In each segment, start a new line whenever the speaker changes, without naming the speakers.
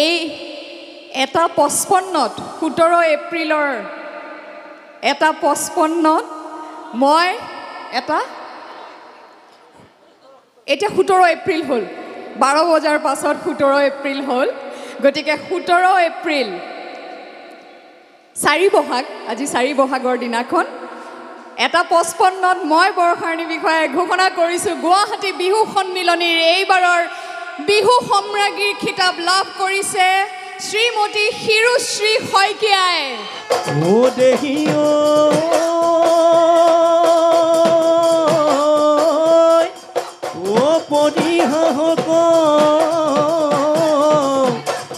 এই 1:55 17 এপ্ৰিলৰ 1:55 মই এতিয়া 17 এপ্ৰিল হ'ল 12 বজাৰ পাছত 17 এপ্ৰিল হ'ল গতিকে 17 এপ্ৰিল 4 বহাগ আজি 4 বহাগৰ দিনাখন 1:55 মই বৰষাৰণী বিষয়ে ঘোষণা কৰিছোঁ গুৱাহাটী বিহু সন্মিলনীৰ এইবাৰৰ বিহু সম্ৰাজ্ঞীৰ খিতাপ লাভ কৰিছে শ্ৰীমতী হিৰুশ্ৰী শইকীয়াই
ও দেহিও ও পদি হাহক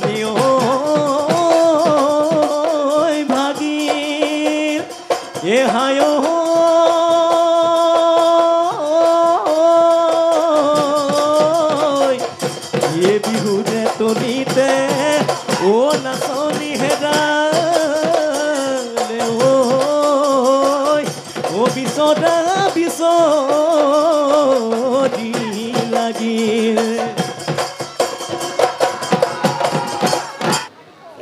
নিয় ভাগিল এ হায় এ বিহুতে তলিতে ও নাচনি হেৰালে ও বিচদা বিচদি লাগিল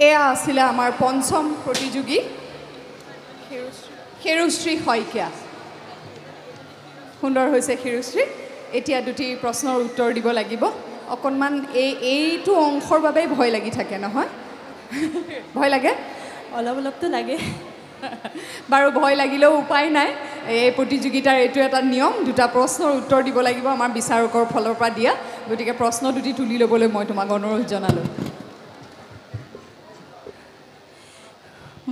এয়া আছিলে আমাৰ পঞ্চম প্ৰতিযোগী হিৰুশ্ৰী শইকীয়া সুন্দৰ হৈছে হিৰুশ্ৰী এতিয়া দুটি প্ৰশ্নৰ উত্তৰ দিব লাগিব অকণমান এইটো অংশৰ বাবে ভয় লাগি থাকে নহয় ভয় লাগে
অলপ অলপতো লাগে
বাৰু ভয় লাগিলেও উপায় নাই এই প্ৰতিযোগিতাৰ এইটো এটা নিয়ম দুটা প্ৰশ্নৰ উত্তৰ দিব লাগিব আমাৰ বিচাৰকৰ ফালৰ পৰা দিয়া গতিকে প্ৰশ্ন দুটি তুলি ল'বলৈ মই তোমাক অনুৰোধ জনালোঁ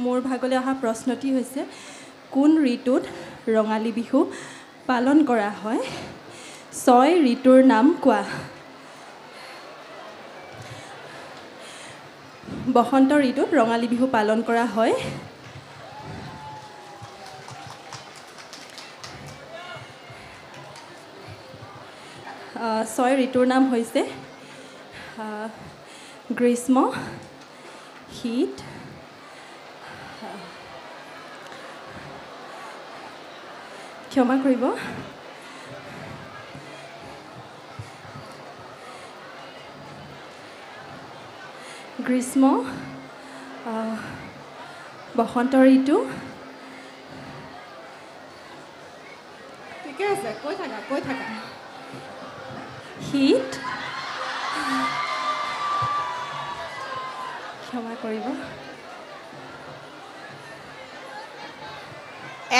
মোৰ ভাগলৈ অহা প্ৰশ্নটি হৈছে কোন ঋতুত ৰঙালী বিহু পালন কৰা হয় 6 ঋতুৰ নাম কোৱা বসন্ত ঋতুত ৰঙালী বিহু পালন কৰা হয় 6 ঋতুৰ নাম হৈছে গ্ৰীষ্ম শীত ক্ষমা কৰিব গ্ৰীষ্ম বসন্ত ঋতু
ঠিকে আছে কৈ থাকা
শীত ক্ষমা কৰিব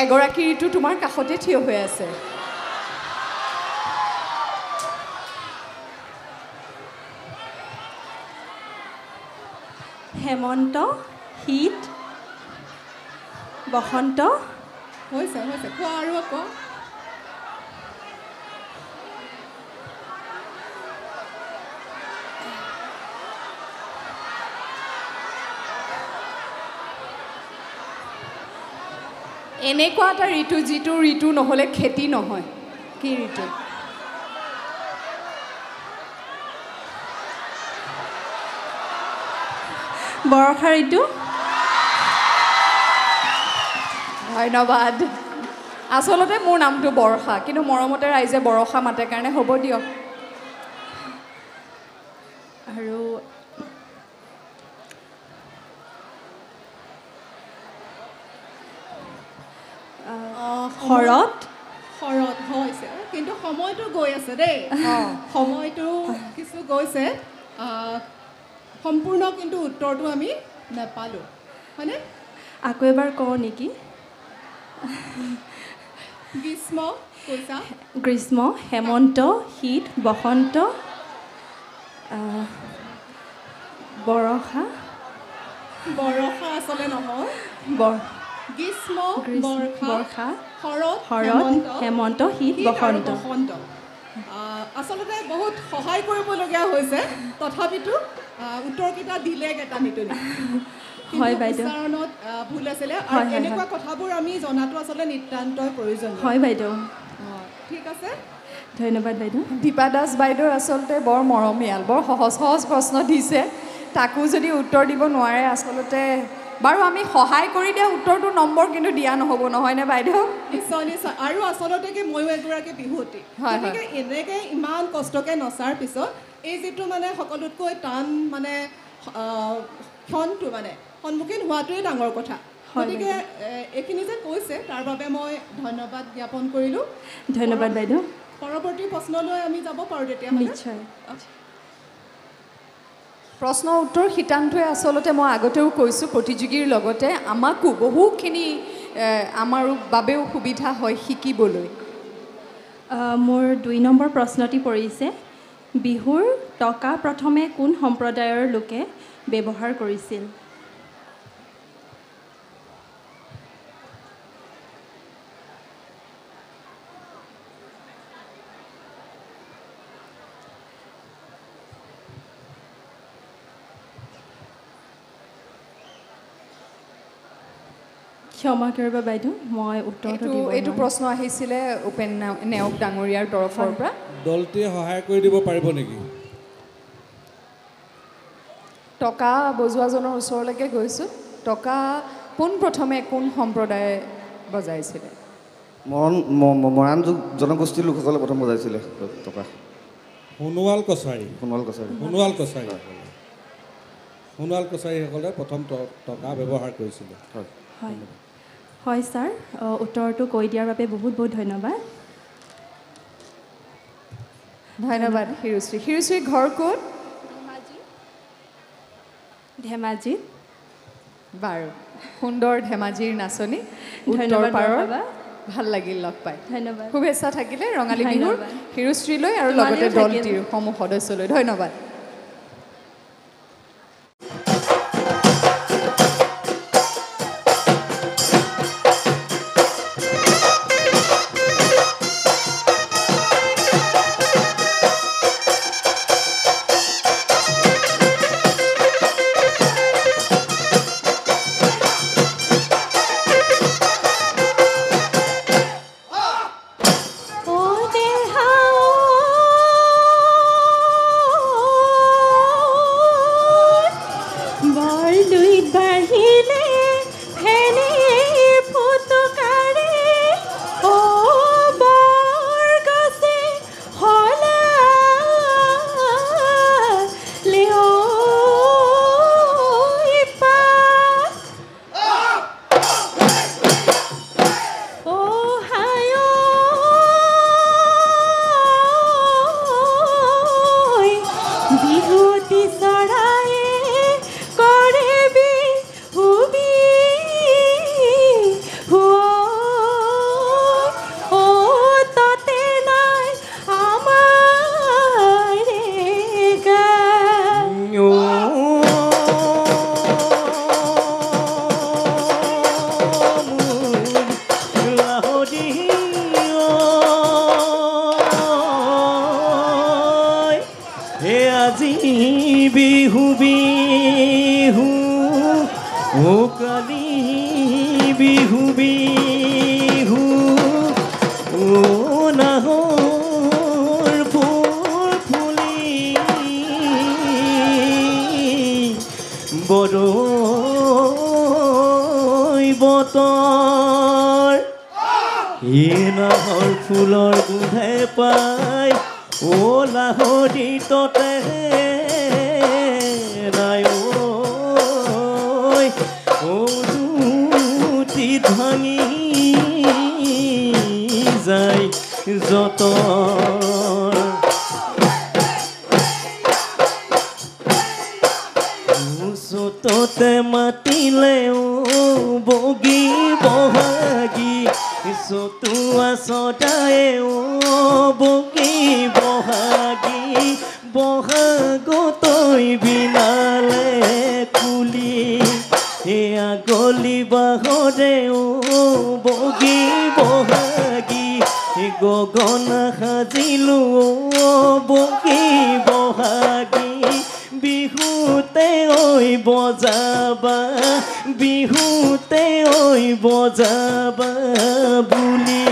এগৰাকী ঋতু তোমাৰ কাষতে থিয় হৈ আছে
হেমন্ত শীত বসন্ত
হৈছে কোৱা আৰু কোৱা এনেকুৱা এটা ঋতু যিটো ঋতু নহ'লে খেতি নহয় কি ঋতু
বৰ্ষা ঋতু
ধন্যবাদ আচলতে মোৰ নামটো বৰ্ষা কিন্তু মৰমতে ৰাইজে বৰষা মাতে কাৰণে হ'ব দিয়ক
আৰু শৰৎ
হৈছে কিন্তু সময়টো গৈ আছে দেই সময়টো কিছু গৈছে সম্পূৰ্ণ কিন্তু উত্তৰটো আমি নাপালোঁ হয়নে
আকৌ এবাৰ কওঁ নেকি
গ্ৰীষ্ম কৈছা
গ্ৰীষ্ম হেমন্ত শীত বসন্ত বৰষা
আচলতে নহয় গ্ৰীষ্ম বৰ্ষা শৰৎ
হেমন্ত শীত বসন্ত
আচলতে বহুত সহায় কৰিবলগীয়া হৈছে তথাপিতো উত্তৰকেইটা দিলে এটা মিটনি
হয় বাইদেউ
উচ্চাৰণত ভুল আছিলে আৰু এনেকুৱা কথাবোৰ আমি জনাটো আচলতে নিতান্তই প্ৰয়োজন
হয় বাইদেউ
ঠিক আছে
ধন্যবাদ বাইদেউ
দীপা দাস বাইদেউ আচলতে বৰ মৰমীয়াল বৰ সহজ প্ৰশ্ন দিছে তাকো যদি উত্তৰ দিব নোৱাৰে আচলতে বাৰু আমি সহায় কৰি দিয়া উত্তৰটো নম্বৰ কিন্তু দিয়া নহ'ব নহয়নে বাইদেউ
নিশ্চয় আৰু আচলতে কি ময়ো এগৰাকী বিহুৱতী গতিকে এনেকৈ ইমান কষ্টকৈ নচাৰ পিছত এই যিটো মানে সকলোতকৈ টান মানে ক্ষণটো মানে সন্মুখীন হোৱাটোৱেই ডাঙৰ কথা গতিকে এইখিনি যে কৈছে তাৰ বাবে মই ধন্যবাদ জ্ঞাপন কৰিলোঁ
ধন্যবাদ বাইদেউ
পৰৱৰ্তী প্ৰশ্নলৈ আমি যাব পাৰোঁ তেতিয়া
নিশ্চয়
প্ৰশ্ন উত্তৰ শিতানটোৱে আচলতে মই আগতেও কৈছোঁ প্ৰতিযোগীৰ লগতে আমাকো বহুখিনি আমাৰ বাবেও সুবিধা হয় শিকিবলৈ
মোৰ 2 নম্বৰ প্ৰশ্নটি পৰিছে বিহুৰ টকা প্ৰথমে কোন সম্প্ৰদায়ৰ লোকে ব্যৱহাৰ কৰিছিল ক্ষমা কৰিব বাইদেউ মই উত্তৰটো দিব
এইটো প্ৰশ্ন আহিছিলে উপেন নেওগ ডাঙৰীয়াৰ তৰফৰ পৰা
দলটোৱে সহায় কৰি দিব পাৰিব নেকি
টকা বজোৱাজনৰ ওচৰলৈকে গৈছোঁ টকা পোনপ্ৰথমে কোন সম্প্ৰদায়ে বজাইছিলে
মৰাণ জনগোষ্ঠীৰ লোকসকলে প্ৰথম বজাইছিলে টকা
সোণোৱাল কছাৰী কছাৰীসকলে প্ৰথম টকা ব্যৱহাৰ কৰিছিলে
হয় ছাৰ উত্তৰটো কৈ দিয়াৰ বাবে বহুত বহুত ধন্যবাদ
ধন্যবাদ শিৰুশ্ৰী ঘৰ ক'ত
ধেমাজি
বাৰু সুন্দৰ ধেমাজিৰ নাচনী
ধন্যবাদ
ভাল লাগিল লগ পাই
ধন্যবাদ
শুভেচ্ছা থাকিলে ৰঙালী বিহুৰ শিৰুশ্ৰীলৈ আৰু লগতে দলটিৰ সমূহ সদস্যলৈ ধন্যবাদ
ফুলৰ গোন্ধে পাই লাহৰি ততে নাই জুতি ভাঙি যায় যত চততে মাতিলে বগী বহাগী চতুৱা চদায়ে বগী বহাগী বহাগতৈ বিনালে কুলি এয়া গলি বাহৰে বগী বহাগী গগন সাজিলো বগী বহাগী বিহুতে ঐ বজাবা বিহুতে ঐ বজাবা বুলি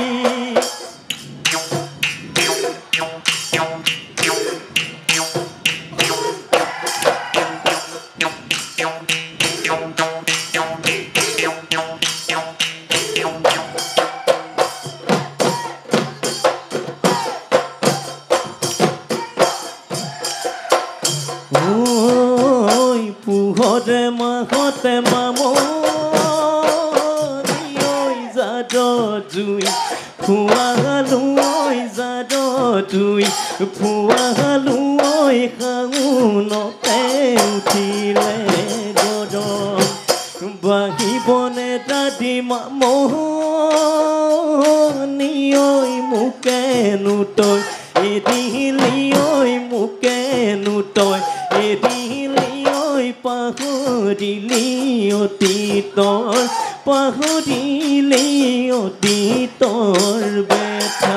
পুহৰে মাহতে মামনি ঐ জাদ জুই ফুৱালো ঐ জাদ জুই ফুৱালো ঐ শাওনতে উঠিলে গৰম বাহিবনে দাদি মামনি ঐ মোকেনো তই এদিলি ঐ মোকেনো তই এদিলি ঐ পাহৰিলি অতীতৰ পাহৰিলি অতীতৰ বেথা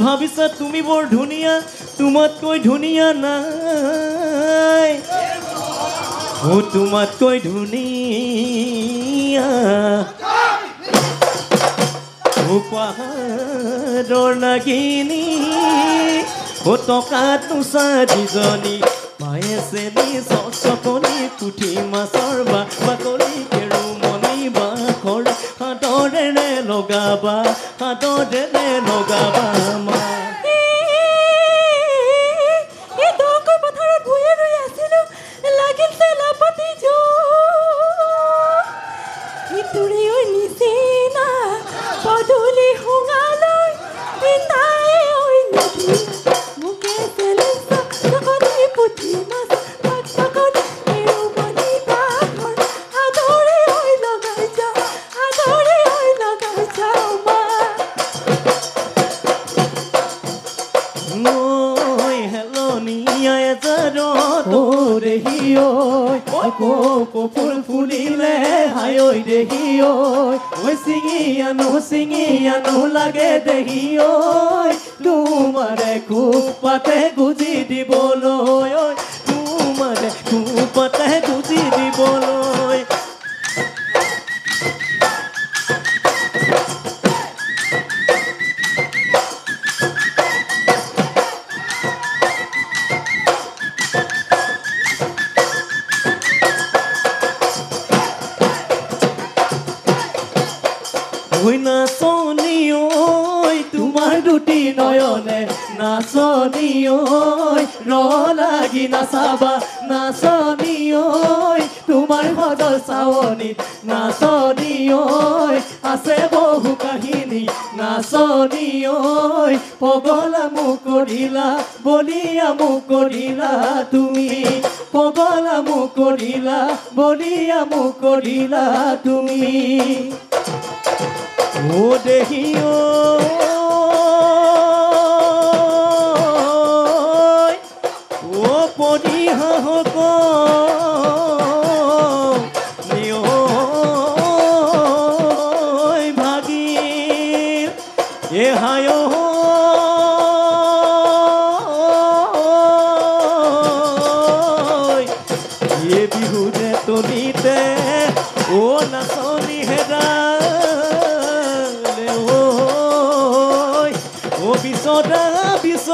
ভাবিছা তুমি বৰ ধুনীয়া তোমাতকৈ ধুনীয়া নাই ও তোমাতকৈ ধুনীয়া ও পাহাৰৰ নাগিনী ও টকাত নোচা যিজনী পায়ে চেনি চকনি পুঠি মাছৰ বাকলি কেৰুমণি বাখৰ হাতৰে লগাবা মা ফুল ফুলিলে হাই ঐ দেহি ঐ চিঙি আনো লাগে দেহি ঐ তোমাৰে খোপাতে গুজি দিবলৈ তোমাৰে খোপাতে গুজি দিবলৈ ঐ নাচনী ঐ তোমাৰ দুটি নয়নে নাচনী ঐ ৰ লাগি নাচাবা নাচনী ঐ তোমাৰ সদৰ চাৱনীত নাচনী ঐ আছে বহু কাহিনী নাচনী ঐ পগলা মোক কৰিলা বলিয়া মোক কৰিলা তুমি পগলা মোক কৰিলা বলিয়া মোক কৰিলা তুমি ও দেহি ঐ ও পৰি হাঁহক ভাগিল এ হায় এ বিহুতে তলিতে ও নাচনী হেৰালে ঐ ও বিচদা বিচ